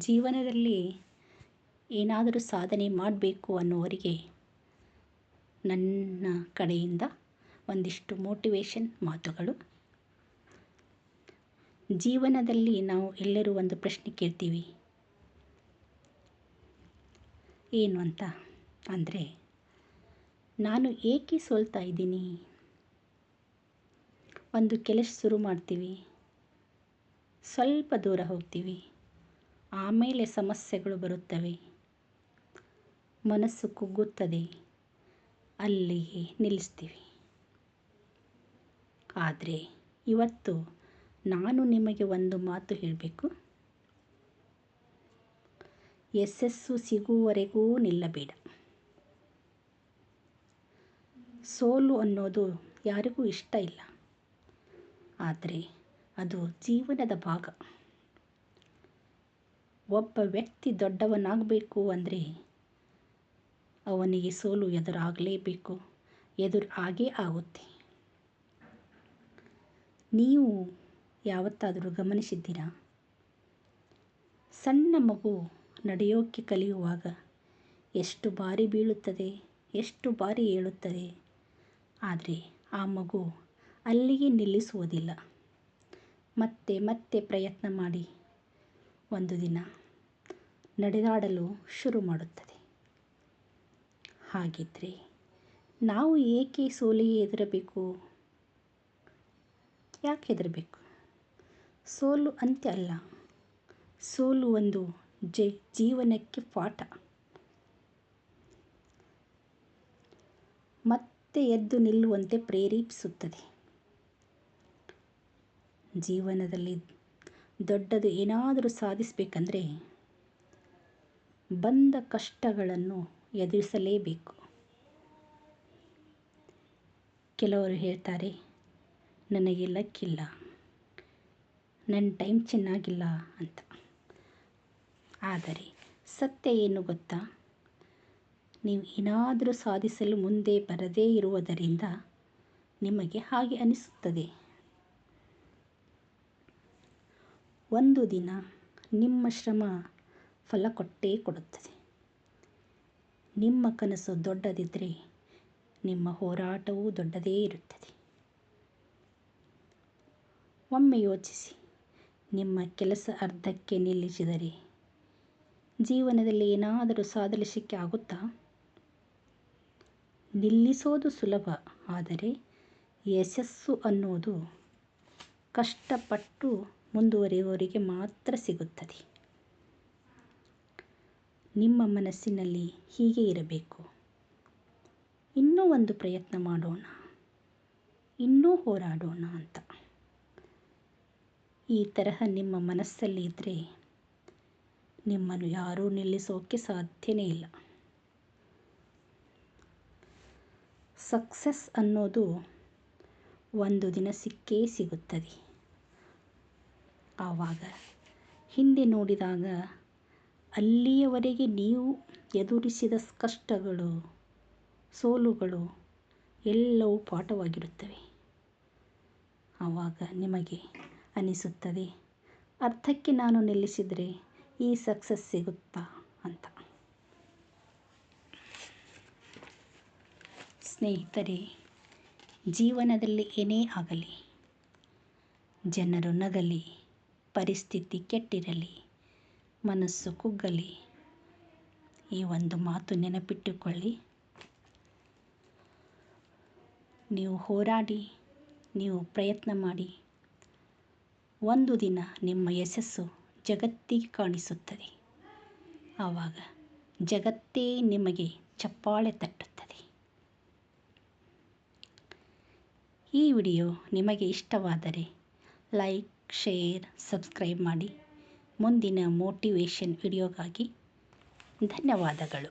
ಜೀವನದಲ್ಲಿ ಏನಾದರೂ ಸಾಧನೆ ಮಾಡಬೇಕು ಅನ್ನುವರಿಗೆ ನನ್ನ ಕಡೆಯಿಂದ ಒಂದಿಷ್ಟು ಮೋಟಿವೇಶನ್ ಮಾತುಗಳು. ಜೀವನದಲ್ಲಿ ನಾವು ಎಲ್ಲರೂ ಒಂದು ಪ್ರಶ್ನೆ ಕೇಳ್ತೀವಿ, ಏನು ಅಂತ ಅಂದರೆ, ನಾನು ಏಕೆ ಸೋಲ್ತಾ ಇದ್ದೀನಿ? ಒಂದು ಕೆಲಸ ಶುರು ಮಾಡ್ತೀವಿ, ಸ್ವಲ್ಪ ದೂರ ಹೋಗ್ತೀವಿ, ಆಮೇಲೆ ಸಮಸ್ಯೆಗಳು ಬರುತ್ತವೆ, ಮನಸ್ಸು ಕುಗ್ಗುತ್ತದೆ, ಅಲ್ಲಿಗೆ ನಿಲ್ಲಿಸ್ತೀವಿ. ಆದರೆ ಇವತ್ತು ನಾನು ನಿಮಗೆ ಒಂದು ಮಾತು ಹೇಳಬೇಕು. ಯಶಸ್ಸು ಸಿಗುವವರೆಗೂ ನಿಲ್ಲಬೇಡ. ಸೋಲು ಅನ್ನೋದು ಯಾರಿಗೂ ಇಷ್ಟ ಇಲ್ಲ, ಆದರೆ ಅದು ಜೀವನದ ಭಾಗ. ಒಬ್ಬ ವ್ಯಕ್ತಿ ದೊಡ್ಡವನಾಗಬೇಕು ಅಂದರೆ ಅವನಿಗೆ ಸೋಲು ಎದುರಾಗಲೇಬೇಕು, ಆಗೇ ಆಗುತ್ತೆ. ನೀವು ಯಾವತ್ತಾದರೂ ಗಮನಿಸಿದ್ದೀರಾ? ಸಣ್ಣ ಮಗು ನಡೆಯೋಕ್ಕೆ ಕಲಿಯುವಾಗ ಎಷ್ಟು ಬಾರಿ ಬೀಳುತ್ತದೆ, ಎಷ್ಟು ಬಾರಿ ಏಳುತ್ತದೆ, ಆದರೆ ಆ ಮಗು ಅಲ್ಲಿಗೆ ನಿಲ್ಲಿಸುವುದಿಲ್ಲ. ಮತ್ತೆ ಮತ್ತೆ ಪ್ರಯತ್ನ ಮಾಡಿ ಒಂದು ದಿನ ನಡೆದಾಡಲು ಶುರು ಮಾಡುತ್ತದೆ. ಹಾಗಿದ್ದರೆ ನಾವು ಏಕೆ ಸೋಲಿಗೆ ಹೆದರಬೇಕು? ಯಾಕೆ ಹೆದರಬೇಕು? ಸೋಲು ಅಂತ್ಯ ಅಲ್ಲ, ಸೋಲು ಒಂದು ಜೀವನಕ್ಕೆ ಪಾಠ. ಮತ್ತೆ ಎದ್ದು ನಿಲ್ಲುವಂತೆ ಪ್ರೇರೇಪಿಸುತ್ತದೆ. ಜೀವನದಲ್ಲಿ ದೊಡ್ಡದು ಏನಾದರೂ ಸಾಧಿಸಬೇಕಂದ್ರೆ ಬಂದ ಕಷ್ಟಗಳನ್ನು ಎದುರಿಸಲೇಬೇಕು. ಕೆಲವರು ಹೇಳ್ತಾರೆ, ನನಗೆ ಲಕ್ಕಿಲ್ಲ, ನನ್ನ ಟೈಮ್ ಚೆನ್ನಾಗಿಲ್ಲ ಅಂತ. ಆದರೆ ಸತ್ಯ ಏನು ಗೊತ್ತಾ? ನೀವು ಏನಾದರೂ ಸಾಧಿಸಲು ಮುಂದೆ ಬರದೇ ಇರುವುದರಿಂದ ನಿಮಗೆ ಹಾಗೆ ಅನಿಸುತ್ತದೆ. ಒಂದು ದಿನ ನಿಮ್ಮ ಶ್ರಮ ಫಲ ಕೊಟ್ಟೇ ಕೊಡುತ್ತದೆ. ನಿಮ್ಮ ಕನಸು ದೊಡ್ಡದಿದ್ದರೆ ನಿಮ್ಮ ಹೋರಾಟವೂ ದೊಡ್ಡದೇ ಇರುತ್ತದೆ. ಒಮ್ಮೆ ಯೋಚಿಸಿ, ನಿಮ್ಮ ಕೆಲಸ ಅರ್ಧಕ್ಕೆ ನಿಲ್ಲಿಸಿದರೆ ಜೀವನದಲ್ಲಿ ಏನಾದರೂ ಸಾಧಿಸಲಿಕ್ಕೆ ಆಗುತ್ತಾ? ನಿಲ್ಲಿಸೋದು ಸುಲಭ, ಆದರೆ ಯಶಸ್ಸು ಅನ್ನೋದು ಕಷ್ಟಪಟ್ಟು ಮುಂದುವರಿಯುವವರಿಗೆ ಮಾತ್ರ ಸಿಗುತ್ತದೆ. ನಿಮ್ಮ ಮನಸ್ಸಿನಲ್ಲಿ ಹೀಗೆ ಇರಬೇಕು, ಇನ್ನೂ ಒಂದು ಪ್ರಯತ್ನ ಮಾಡೋಣ, ಇನ್ನೂ ಹೋರಾಡೋಣ ಅಂತ. ಈ ತರಹ ನಿಮ್ಮ ಮನಸ್ಸಲ್ಲಿ ಇದ್ದರೆ ನಿಮ್ಮನ್ನು ಯಾರೂ ನಿಲ್ಲಿಸೋಕ್ಕೆ ಸಾಧ್ಯವೇ ಇಲ್ಲ. ಸಕ್ಸಸ್ ಅನ್ನೋದು ಒಂದು ದಿನ ಸಿಕ್ಕೇ ಸಿಗುತ್ತದೆ. ಆವಾಗ ಹಿಂದೆ ನೋಡಿದಾಗ ಅಲ್ಲಿಯವರೆಗೆ ನೀವು ಎದುರಿಸಿದ ಕಷ್ಟಗಳು, ಸೋಲುಗಳು ಎಲ್ಲವೂ ಪಾಠವಾಗಿರುತ್ತವೆ. ಆವಾಗ ನಿಮಗೆ ಅನಿಸುತ್ತದೆ, ಅರ್ಧಕ್ಕೆ ನಾನು ನಿಲ್ಲಿಸಿದರೆ ಈ ಸಕ್ಸಸ್ ಸಿಗುತ್ತಾ ಅಂತ. ಸ್ನೇಹಿತರೆ, ಜೀವನದಲ್ಲಿ ಏನೇ ಆಗಲಿ, ಜನರು ನಗಲಿ, ಪರಿಸ್ಥಿತಿ ಕೆಟ್ಟಿರಲಿ, ಮನಸ್ಸು ಕುಗ್ಗಲಿ, ಈ ಒಂದು ಮಾತು ನೆನಪಿಟ್ಟುಕೊಳ್ಳಿ. ನೀವು ಹೋರಾಡಿ, ನೀವು ಪ್ರಯತ್ನ ಮಾಡಿ, ಒಂದು ದಿನ ನಿಮ್ಮ ಯಶಸ್ಸು ಜಗತ್ತಿಗೆ ಕಾಣಿಸುತ್ತದೆ. ಆವಾಗ ಜಗತ್ತೇ ನಿಮಗೆ ಚಪ್ಪಾಳೆ ತಟ್ಟುತ್ತದೆ. ಈ ವಿಡಿಯೋ ನಿಮಗೆ ಇಷ್ಟವಾದರೆ ಲೈಕ್, ಶೇರ್, ಸಬ್ಸ್ಕ್ರೈಬ್ ಮಾಡಿ. ಮುಂದಿನ ಮೋಟಿವೇಶನ್ ವಿಡಿಯೋಗಾಗಿ ಧನ್ಯವಾದಗಳು.